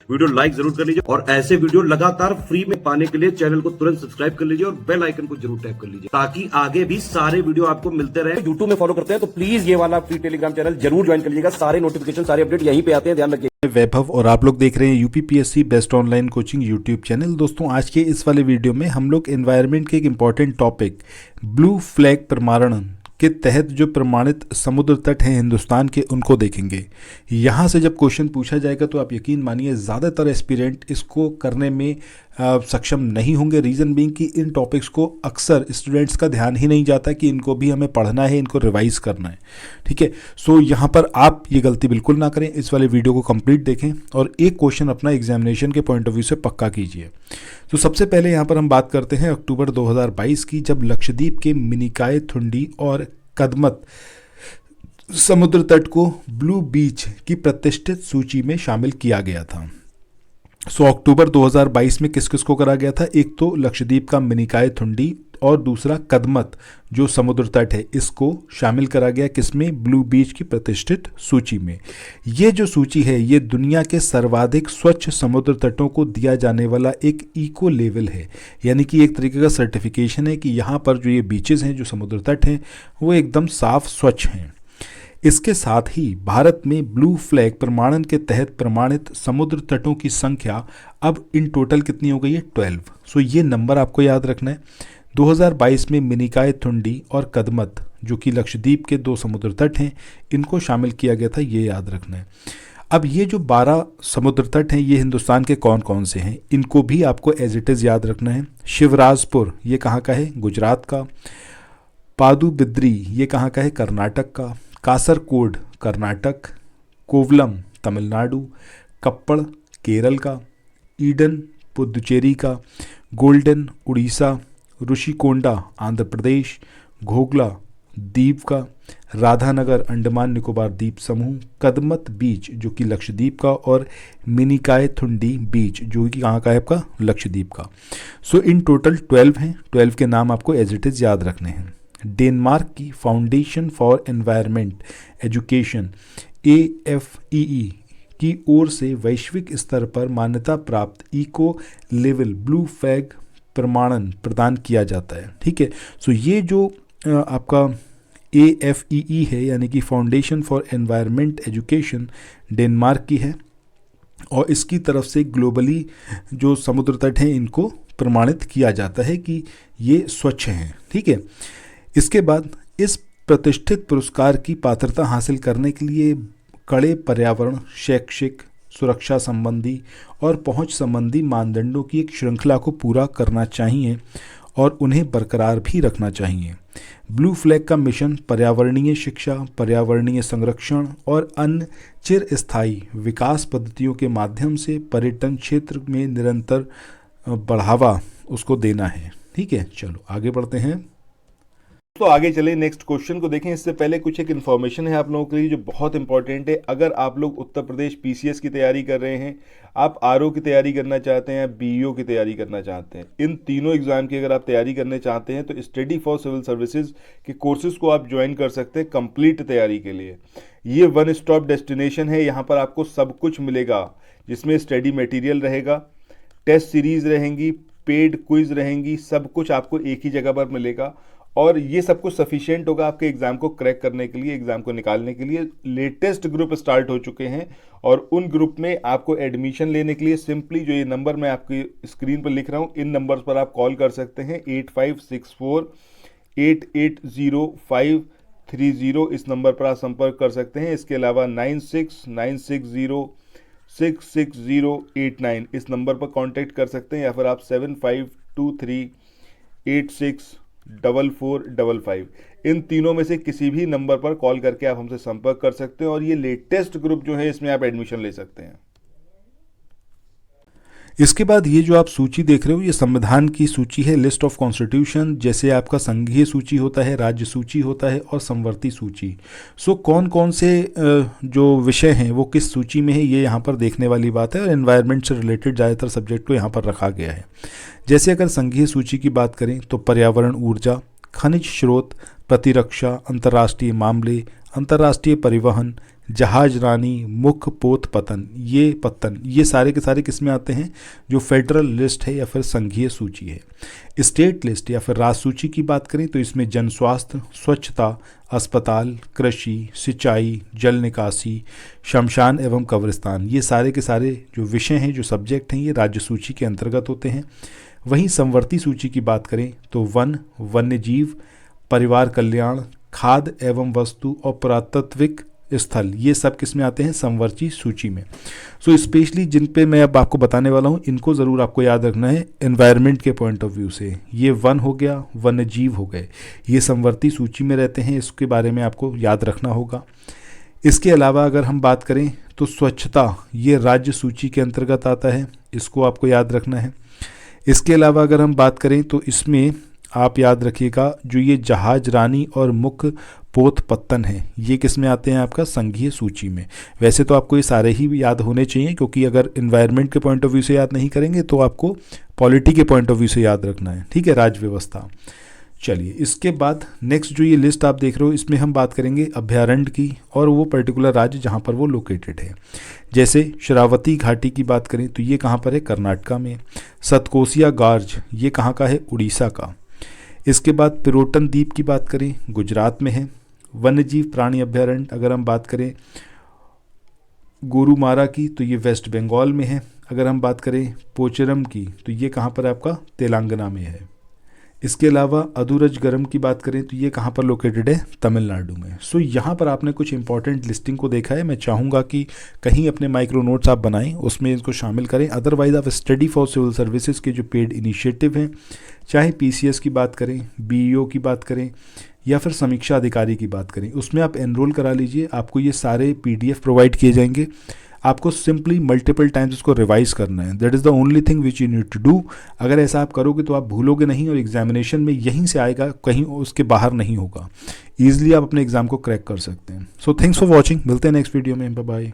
Video like जरूर कर लीजिए और ऐसे वीडियो लगातार फ्री में पाने के लिए चैनल को तुरंत सब्सक्राइब कर लीजिए और बेल आइकन को जरूर टैप कर लीजिए ताकि आगे भी सारे वीडियो आपको मिलते रहे। यूट्यूब में फॉलो करते हैं तो प्लीज ये वाला फ्री टेलीग्राम चैनल जरूर ज्वाइन कर लीजिएगा। सारे नोटिफिकेशन सारे अपडेट यहीं पे आते हैं, ध्यान रखिए। वैभव और आप लोग देख रहे हैं UPPSC best online coaching YouTube channel. दोस्तों आज के इस वाले वीडियो में हम लोग एनवायरनमेंट के एक इंपॉर्टेंट टॉपिक ब्लू फ्लैग प्रमाणन के तहत जो प्रमाणित समुद्र तट हैं हिंदुस्तान के उनको देखेंगे। यहाँ से जब क्वेश्चन पूछा जाएगा तो आप यकीन मानिए ज़्यादातर एस्पिरेंट इसको करने में सक्षम नहीं होंगे। रीज़न बीइंग कि इन टॉपिक्स को अक्सर स्टूडेंट्स का ध्यान ही नहीं जाता कि इनको भी हमें पढ़ना है, इनको रिवाइज करना है। ठीक है, सो यहाँ पर आप ये गलती बिल्कुल ना करें, इस वाले वीडियो को कंप्लीट देखें और एक क्वेश्चन अपना एग्जामिनेशन के पॉइंट ऑफ व्यू से पक्का कीजिए। तो सबसे पहले यहाँ पर हम बात करते हैं अक्टूबर 2022 की, जब लक्षद्वीप के मिनिकॉय थुंडी और कदमत समुद्र तट को ब्लू बीच की प्रतिष्ठित सूची में शामिल किया गया था। अक्टूबर 2022 में किस किस को करा गया था? एक तो लक्षद्वीप का मिनिकॉय थुंडी और दूसरा कदमत जो समुद्र तट है इसको शामिल करा गया किसमें? ब्लू बीच की प्रतिष्ठित सूची में। ये जो सूची है ये दुनिया के सर्वाधिक स्वच्छ समुद्र तटों को दिया जाने वाला एक इको लेवल है, यानी कि एक तरीके का सर्टिफिकेशन है कि यहाँ पर जो ये बीचेस हैं, जो समुद्र तट हैं, वो एकदम साफ स्वच्छ हैं। इसके साथ ही भारत में ब्लू फ्लैग प्रमाणन के तहत प्रमाणित समुद्र तटों की संख्या अब इन टोटल कितनी हो गई है? 12। सो ये नंबर आपको याद रखना है। 2022 में मिनिकॉय थुंडी और कदमत जो कि लक्षद्वीप के 2 समुद्र तट हैं इनको शामिल किया गया था, ये याद रखना है। अब ये जो 12 समुद्र तट हैं ये हिंदुस्तान के कौन कौन से हैं इनको भी आपको एज इट इज़ याद रखना है। शिवराजपुर ये कहाँ का है? गुजरात का। पादुबिद्री ये कहाँ का है? कर्नाटक का। कासरकोड कर्नाटक। कोवलम तमिलनाडु। कप्पड़ केरल का। ईडन पुदुचेरी का। गोल्डन उड़ीसा। ऋषिकोंडा आंध्र प्रदेश। घोगला द्वीप का। राधानगर अंडमान निकोबार द्वीप समूह। कदमत बीच जो कि लक्षद्वीप का और मिनिकॉय थुंडी बीच जो कि कहाँ का है? आपका लक्षद्वीप का। सो इन टोटल 12 हैं। 12 के नाम आपको एज इट इज़ याद रखने हैं। डेनमार्क की foundation for environment education AFEE की ओर से वैश्विक स्तर पर मान्यता प्राप्त इको लेवल ब्लू फ्लैग प्रमाणन प्रदान किया जाता है। ठीक है, सो ये जो आपका AFEE है यानी कि foundation for environment education Denmark की है और इसकी तरफ से ग्लोबली जो समुद्र तट हैं इनको प्रमाणित किया जाता है कि ये स्वच्छ हैं। ठीक है, इसके बाद इस प्रतिष्ठित पुरस्कार की पात्रता हासिल करने के लिए कड़े पर्यावरण, शैक्षिक, सुरक्षा संबंधी और पहुंच संबंधी मानदंडों की एक श्रृंखला को पूरा करना चाहिए और उन्हें बरकरार भी रखना चाहिए। ब्लू फ्लैग का मिशन पर्यावरणीय शिक्षा, पर्यावरणीय संरक्षण और अन्य चिरस्थायी विकास पद्धतियों के माध्यम से पर्यटन क्षेत्र में निरंतर बढ़ावा उसको देना है। ठीक है, चलो आगे बढ़ते हैं। तो आगे चले नेक्स्ट क्वेश्चन को देखें। इससे पहले कुछ एक इन्फॉर्मेशन है आप लोगों के लिए जो बहुत इंपॉर्टेंट है। अगर आप लोग उत्तर प्रदेश PCS की तैयारी कर रहे हैं, आप RO की तैयारी करना चाहते हैं, BEO की तैयारी करना चाहते हैं, इन तीनों एग्जाम की अगर आप तैयारी करने चाहते हैं तो स्टडी फॉर सिविल सर्विसेज के कोर्सेज को आप ज्वाइन कर सकते हैं कंप्लीट तैयारी के लिए। ये वन स्टॉप डेस्टिनेशन है, यहाँ पर आपको सब कुछ मिलेगा जिसमें स्टडी मटेरियल रहेगा, टेस्ट सीरीज रहेंगी, पेड क्विज रहेंगी, सब कुछ आपको एक ही जगह पर मिलेगा और ये सब कुछ सफिशिएंट होगा आपके एग्जाम को क्रैक करने के लिए, एग्जाम को निकालने के लिए। लेटेस्ट ग्रुप स्टार्ट हो चुके हैं और उन ग्रुप में आपको एडमिशन लेने के लिए सिंपली जो ये नंबर मैं आपकी स्क्रीन पर लिख रहा हूँ इन नंबर्स पर आप कॉल कर सकते हैं। 8564-880530 इस नंबर पर आप संपर्क कर सकते हैं। इसके अलावा 9696066089 इस नंबर पर कांटेक्ट कर सकते हैं या फिर आप 7523864455 इन तीनों में से किसी भी नंबर पर कॉल करके आप हमसे संपर्क कर सकते हैं और ये लेटेस्ट ग्रुप जो है इसमें आप एडमिशन ले सकते हैं। इसके बाद ये जो आप सूची देख रहे हो ये संविधान की सूची है, लिस्ट ऑफ कॉन्स्टिट्यूशन। जैसे आपका संघीय सूची होता है, राज्य सूची होता है और संवर्ती सूची। सो कौन कौन से जो विषय हैं वो किस सूची में है ये यहाँ पर देखने वाली बात है और एनवायरनमेंट से रिलेटेड ज़्यादातर सब्जेक्ट को यहाँ पर रखा गया है। जैसे अगर संघीय सूची की बात करें तो पर्यावरण, ऊर्जा, खनिज स्रोत, प्रतिरक्षा, अंतर्राष्ट्रीय मामले, अंतर्राष्ट्रीय परिवहन, जहाज रानी, मुख्य पोत पत्तन, ये सारे के सारे किस में आते हैं? जो फेडरल लिस्ट है या फिर संघीय सूची है। स्टेट लिस्ट या फिर राज्य सूची की बात करें तो इसमें जन स्वास्थ्य, स्वच्छता, अस्पताल, कृषि, सिंचाई, जल निकासी, शमशान एवं कब्रिस्तान, ये सारे के सारे जो विषय हैं, जो सब्जेक्ट हैं, ये राज्य सूची के अंतर्गत होते हैं। वहीं समवर्ती सूची की बात करें तो वन, वन्य जीव, परिवार कल्याण, खाद्य एवं वस्तु और पुरातात्विक स्थल, ये सब किस में आते हैं? समवर्ती सूची में। सो स्पेशली जिन पे मैं अब आपको बताने वाला हूँ, इनको ज़रूर आपको याद रखना है एनवायरनमेंट के पॉइंट ऑफ व्यू से। ये वन हो गया, वन्य जीव हो गए, ये समवर्ती सूची में रहते हैं, इसके बारे में आपको याद रखना होगा। इसके अलावा अगर हम बात करें तो स्वच्छता, ये राज्य सूची के अंतर्गत आता है, इसको आपको याद रखना है। इसके अलावा अगर हम बात करें तो इसमें आप याद रखिएगा जो ये जहाज रानी और मुख्य पोत पत्तन है, ये किस में आते हैं? आपका संघीय सूची में। वैसे तो आपको ये सारे ही याद होने चाहिए, क्योंकि अगर इन्वायरमेंट के पॉइंट ऑफ व्यू से याद नहीं करेंगे तो आपको पॉलिटी के पॉइंट ऑफ व्यू से याद रखना है, ठीक है, राज्य व्यवस्था। चलिए, इसके बाद नेक्स्ट जो ये लिस्ट आप देख रहे हो, इसमें हम बात करेंगे अभ्यारण्य की, और वो पर्टिकुलर राज्य जहाँ पर वो लोकेटेड है। जैसे शरावती घाटी की बात करें तो ये कहाँ पर है? कर्नाटका में। सतकोसिया गार्ज, ये कहाँ का है? उड़ीसा का। इसके बाद पिरोटन द्वीप की बात करें, गुजरात में है। वन्यजीव प्राणी अभ्यारण्य अगर हम बात करें गोरुमारा की तो ये वेस्ट बंगाल में है। अगर हम बात करें पोचरम की तो ये कहाँ पर आपका? तेलंगाना में है। इसके अलावा अदुरजगरम की बात करें तो ये कहाँ पर लोकेटेड है? तमिलनाडु में। सो यहाँ पर आपने कुछ इंपॉर्टेंट लिस्टिंग को देखा है। मैं चाहूँगा कि कहीं अपने माइक्रो नोट्स आप बनाएं, उसमें इसको शामिल करें। अदरवाइज आप स्टडी फॉर सिविल सर्विसेज के जो पेड इनिशिएटिव हैं, चाहे पीसीएस की बात करें, बीईओ की बात करें या फिर समीक्षा अधिकारी की बात करें, उसमें आप एनरोल करा लीजिए। आपको ये सारे पीडीएफ प्रोवाइड किए जाएंगे। आपको सिंपली मल्टीपल टाइम्स उसको रिवाइज करना है। That is the only thing which you need to do. अगर ऐसा आप करोगे तो आप भूलोगे नहीं और एग्जामिनेशन में यहीं से आएगा, कहीं उसके बाहर नहीं होगा। ईजिली आप अपने एग्जाम को क्रैक कर सकते हैं। So thanks for watching. मिलते हैं नेक्स्ट वीडियो में। Bye bye.